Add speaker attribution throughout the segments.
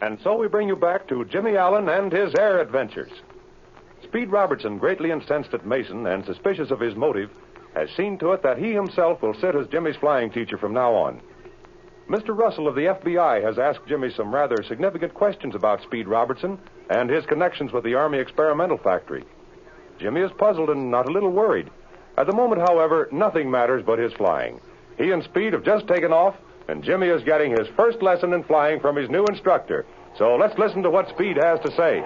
Speaker 1: And so we bring you back to Jimmie Allen and his air adventures. Speed Robertson, greatly incensed at Mason and suspicious of his motive, has seen to it that he himself will sit as Jimmie's flying teacher from now on. Mr. Russell of the FBI has asked Jimmie some rather significant questions about Speed Robertson and his connections with the Army Experimental Factory. Jimmie is puzzled and not a little worried. At the moment, however, nothing matters but his flying. He and Speed have just taken off, and Jimmie is getting his first lesson in flying from his new instructor. So let's listen to what Speed has to say.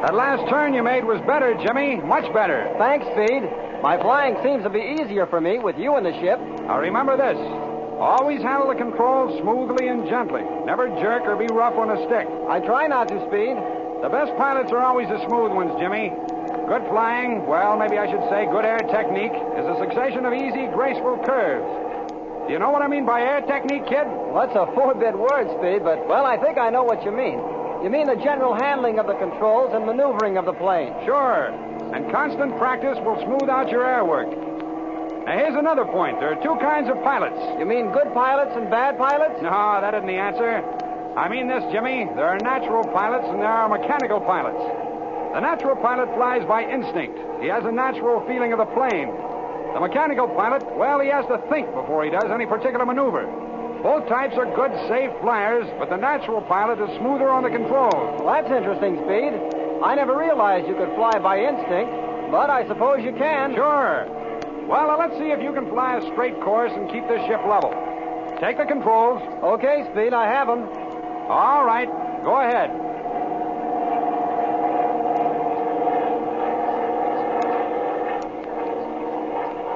Speaker 2: That last turn you made was better, Jimmie. Much better.
Speaker 3: Thanks, Speed. My flying seems to be easier for me with you in the ship.
Speaker 2: Now remember this. Always handle the controls smoothly and gently. Never jerk or be rough on a stick.
Speaker 3: I try not to, Speed.
Speaker 2: The best pilots are always the smooth ones, Jimmie. Good flying, well, maybe I should say good air technique, is a succession of easy, graceful curves. Do you know what I mean by air technique, kid?
Speaker 3: Well, that's a four-bit word, Speed, but, well, I think I know what you mean. You mean the general handling of the controls and maneuvering of the plane.
Speaker 2: Sure. And constant practice will smooth out your air work. Now, here's another point. There are two kinds of pilots.
Speaker 3: You mean good pilots and bad pilots?
Speaker 2: No, that isn't the answer. I mean this, Jimmie. There are natural pilots and there are mechanical pilots. The natural pilot flies by instinct. He has a natural feeling of the plane. The mechanical pilot, well, he has to think before he does any particular maneuver. Both types are good, safe flyers, but the natural pilot is smoother on the controls.
Speaker 3: Well, that's interesting, Speed. I never realized you could fly by instinct, but I suppose you can.
Speaker 2: Sure. Well, now let's see if you can fly a straight course and keep this ship level. Take the controls.
Speaker 3: Okay, Speed, I have them.
Speaker 2: All right, go ahead.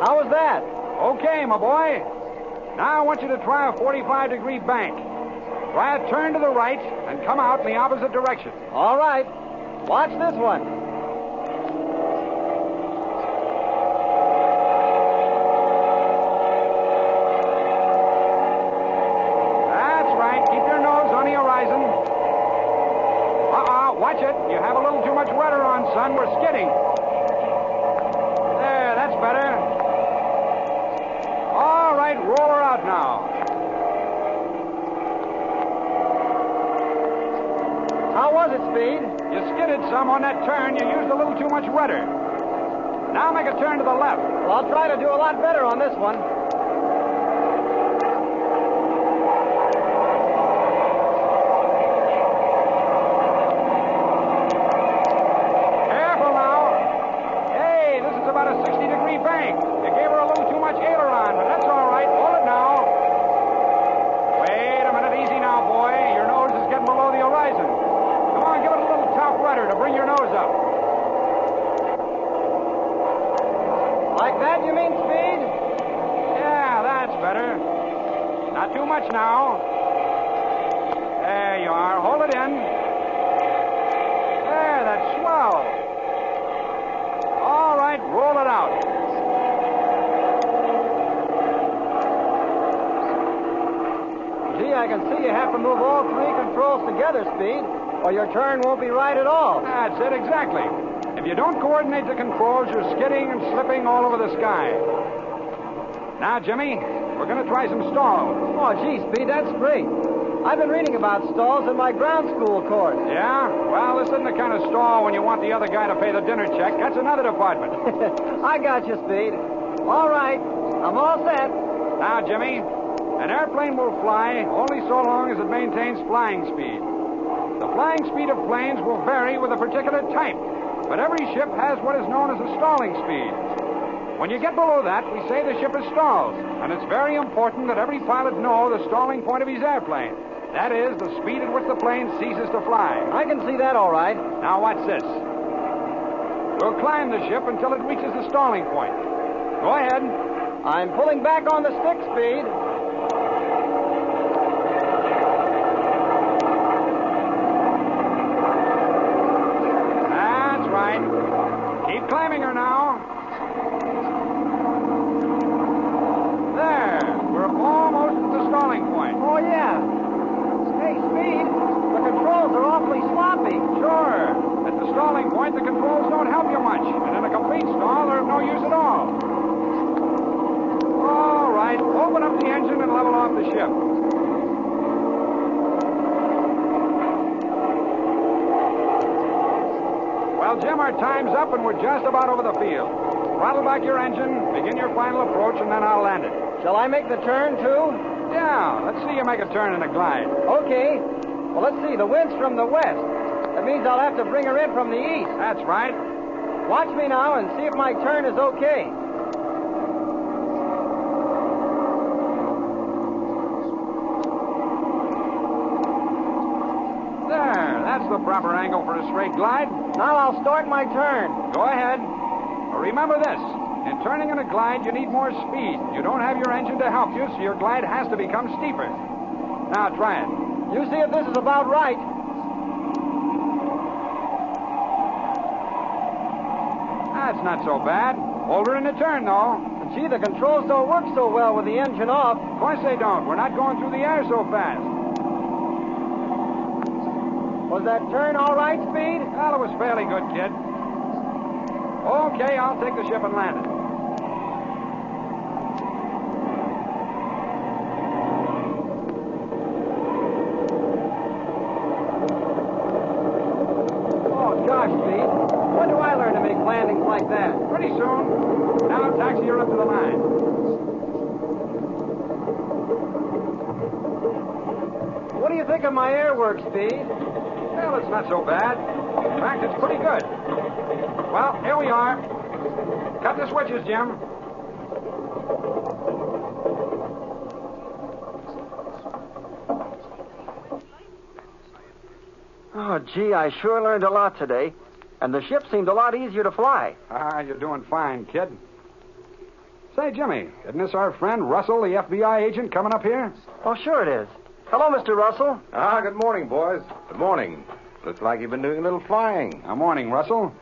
Speaker 3: How was that?
Speaker 2: Okay, my boy. Now I want you to try a 45-degree bank. Try a turn to the right and come out in the opposite direction.
Speaker 3: All right. Watch this one.
Speaker 2: That's right. Keep your nose on the horizon. Watch it. You have a little too much rudder on, son. We're skidding. There, that's better. All right, roll her out now.
Speaker 3: How was it, Speed?
Speaker 2: You skidded some on that turn. You used a little too much rudder. Now make a turn to the left.
Speaker 3: Well, I'll try to do a lot better on this one.
Speaker 2: Careful now. Hey, this is about a 60-degree bank. You gave her a little too much aileron, but that's all right. Hold it now. Wait a minute. Easy now, boy. Your nose is getting below the horizon. Come on, give it a little top rudder to bring your nose up.
Speaker 3: Like that, you mean, Speed?
Speaker 2: Yeah, that's better. Not too much now. There you are. Hold it in. There, that's swell. All right, roll it out.
Speaker 3: Gee, I can see you have to move all three controls together, Speed, or your turn won't be right at all.
Speaker 2: That's it, exactly. If you don't coordinate the controls, you're skidding and slipping all over the sky. Now, Jimmie, we're going to try some stalls.
Speaker 3: Oh, gee, Speed, that's great. I've been reading about stalls in my ground school course.
Speaker 2: Yeah? Well, this isn't the kind of stall when you want the other guy to pay the dinner check. That's another department.
Speaker 3: I got you, Speed. All right. I'm all set.
Speaker 2: Now, Jimmie, an airplane will fly only so long as it maintains flying speed. The flying speed of planes will vary with a particular type, but every ship has what is known as a stalling speed. When you get below that, we say the ship is stalled, and it's very important that every pilot know the stalling point of his airplane. That is, the speed at which the plane ceases to fly.
Speaker 3: I can see that all right.
Speaker 2: Now, watch this. We'll climb the ship until it reaches the stalling point. Go ahead.
Speaker 3: I'm pulling back on the stick, Speed.
Speaker 2: That's right. Keep climbing her now. There. We're almost at the stalling point.
Speaker 3: Oh, yeah. Hey, Speed, the controls are awfully sloppy.
Speaker 2: Sure. At the stalling point, the controls don't help you much. And in a complete stall, they're of no use at all. All right. Open up the engine and level off of the ship. Well, Jim, our time's up, and we're just about over the field. Throttle back your engine, begin your final approach, and then I'll land it.
Speaker 3: Shall I make the turn, too?
Speaker 2: Yeah, let's see you make a turn in a glide.
Speaker 3: Okay. Well, let's see. The wind's from the west. That means I'll have to bring her in from the east.
Speaker 2: That's right.
Speaker 3: Watch me now and see if my turn is okay.
Speaker 2: There, that's the proper angle for a straight glide.
Speaker 3: Now I'll start my turn.
Speaker 2: Go ahead. But remember this. In turning in a glide, you need more speed. You don't have your engine to help you, so your glide has to become steeper. Now, try it.
Speaker 3: You see if this is about right.
Speaker 2: That's not so bad. Hold her in the turn, though.
Speaker 3: And gee, the controls don't work so well with the engine off.
Speaker 2: Of course they don't. We're not going through the air so fast.
Speaker 3: Was that turn all right, Speed?
Speaker 2: Well, it was fairly good, kid. Okay, I'll take the ship and land it.
Speaker 3: Oh, gosh, Speed. When do I learn to make landings like that?
Speaker 2: Pretty soon. Now taxi her up to the line.
Speaker 3: What do you think of my airwork, Speed?
Speaker 2: Well, it's not so bad. In fact, it's pretty good. Well, here we are. Cut the switches, Jim.
Speaker 3: Oh, gee, I sure learned a lot today. And the ship seemed a lot easier to fly.
Speaker 2: You're doing fine, kid. Say, Jimmy, isn't this our friend Russell, the FBI agent, coming up here?
Speaker 3: Oh, sure it is. Hello, Mr. Russell.
Speaker 1: Good morning, boys. Good morning. Looks like you've been doing a little flying.
Speaker 2: Morning, Russell.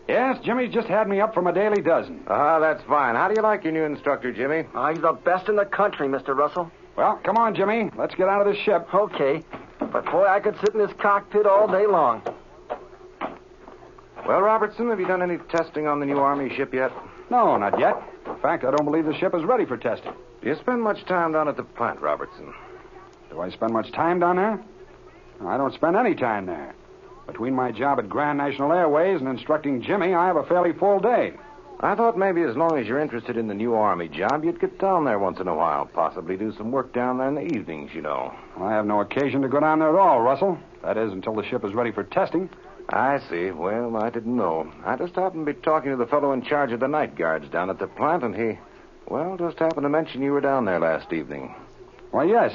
Speaker 2: Yes, Jimmy's just had me up from a daily dozen.
Speaker 1: That's fine. How do you like your new instructor, Jimmy?
Speaker 3: He's the best in the country, Mr. Russell.
Speaker 2: Well, come on, Jimmy. Let's get out of this ship.
Speaker 3: Okay. But, boy, I could sit in this cockpit all day long.
Speaker 1: Well, Robertson, have you done any testing on the new Army ship yet?
Speaker 2: No, not yet. In fact, I don't believe the ship is ready for testing.
Speaker 1: Do you spend much time down at the plant, Robertson?
Speaker 2: Do I spend much time down there? I don't spend any time there. Between my job at Grand National Airways and instructing Jimmy, I have a fairly full day.
Speaker 1: I thought maybe as long as you're interested in the new Army job, you'd get down there once in a while. Possibly do some work down there in the evenings, you know.
Speaker 2: I have no occasion to go down there at all, Russell. That is, until the ship is ready for testing.
Speaker 1: I see. Well, I didn't know. I just happened to be talking to the fellow in charge of the night guards down at the plant, and he, just happened to mention you were down there last evening.
Speaker 2: Why, yes.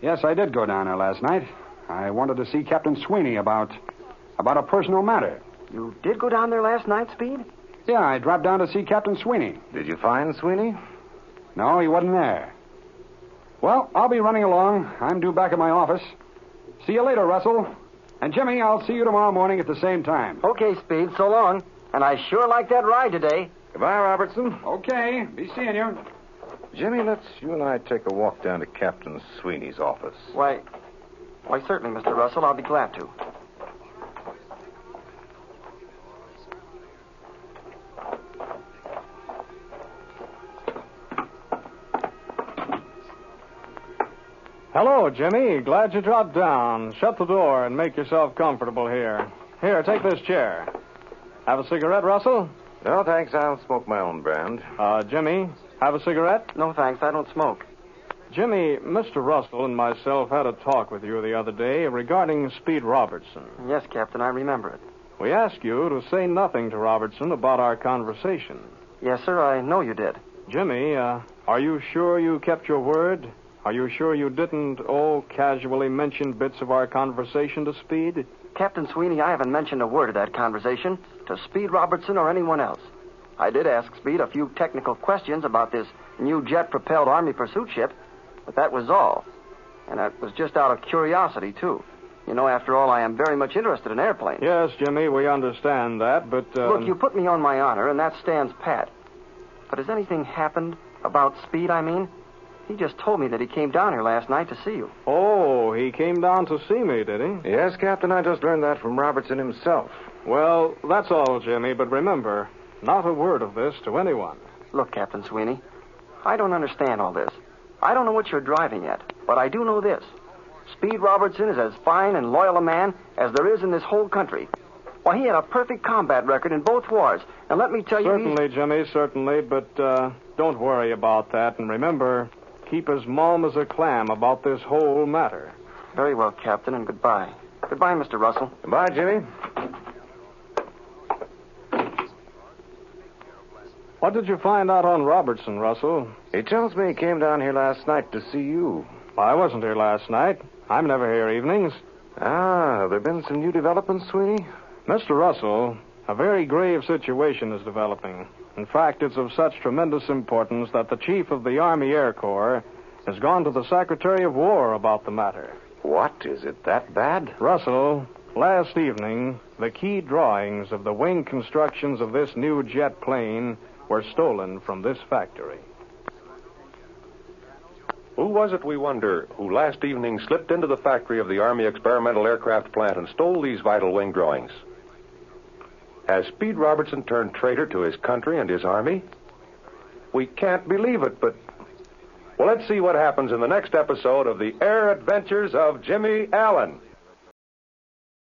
Speaker 2: Yes, I did go down there last night. I wanted to see Captain Sweeney about a personal matter.
Speaker 3: You did go down there last night, Speed?
Speaker 2: Yeah, I dropped down to see Captain Sweeney.
Speaker 1: Did you find Sweeney?
Speaker 2: No, he wasn't there. Well, I'll be running along. I'm due back at my office. See you later, Russell. And, Jimmy, I'll see you tomorrow morning at the same time.
Speaker 3: Okay, Speed, so long. And I sure like that ride today.
Speaker 1: Goodbye, Robertson.
Speaker 2: Okay, be seeing you.
Speaker 1: Jimmy, let's you and I take a walk down to Captain Sweeney's office.
Speaker 3: Why, certainly, Mr. Russell. I'll be glad to.
Speaker 4: Hello, Jimmy. Glad you dropped down. Shut the door and make yourself comfortable here. Here, take this chair. Have a cigarette, Russell?
Speaker 1: No, thanks. I'll smoke my own brand.
Speaker 4: Jimmy, have a cigarette?
Speaker 3: No, thanks. I don't smoke.
Speaker 4: Jimmy, Mr. Russell and myself had a talk with you the other day regarding Speed Robertson.
Speaker 3: Yes, Captain, I remember it.
Speaker 4: We asked you to say nothing to Robertson about our conversation.
Speaker 3: Yes, sir, I know you did.
Speaker 4: Jimmy, are you sure you kept your word? Are you sure you didn't, casually mention bits of our conversation to Speed?
Speaker 3: Captain Sweeney, I haven't mentioned a word of that conversation to Speed Robertson or anyone else. I did ask Speed a few technical questions about this new jet-propelled Army pursuit ship, but that was all. And that was just out of curiosity, too. You know, after all, I am very much interested in airplanes.
Speaker 4: Yes, Jimmy, we understand that, but...
Speaker 3: Look, you put me on my honor, and that stands pat. But has anything happened about Speed, I mean? He just told me that he came down here last night to see you.
Speaker 4: Oh, he came down to see me, did he?
Speaker 1: Yes, Captain, I just learned that from Robertson himself.
Speaker 4: Well, that's all, Jimmy, but remember, not a word of this to anyone.
Speaker 3: Look, Captain Sweeney, I don't understand all this. I don't know what you're driving at, but I do know this. Speed Robertson is as fine and loyal a man as there is in this whole country. Why, he had a perfect combat record in both wars. And let me tell you...
Speaker 4: Certainly, Jimmy, certainly. But don't worry about that. And remember, keep as mum as a clam about this whole matter.
Speaker 3: Very well, Captain, and goodbye. Goodbye, Mr. Russell.
Speaker 1: Goodbye, Jimmy.
Speaker 4: What did you find out on Robertson, Russell?
Speaker 1: He tells me he came down here last night to see you.
Speaker 4: I wasn't here last night. I'm never here evenings.
Speaker 1: Ah, have there been some new developments, Sweeney?
Speaker 4: Mr. Russell, a very grave situation is developing. In fact, it's of such tremendous importance that the Chief of the Army Air Corps has gone to the Secretary of War about the matter.
Speaker 1: What? Is it that bad?
Speaker 4: Russell, last evening, the key drawings of the wing constructions of this new jet plane were stolen from this factory.
Speaker 1: Who was it, we wonder, who last evening slipped into the factory of the Army Experimental Aircraft Plant and stole these vital wing drawings? Has Speed Robertson turned traitor to his country and his army? We can't believe it, but... Well, let's see what happens in the next episode of The Air Adventures of Jimmie Allen.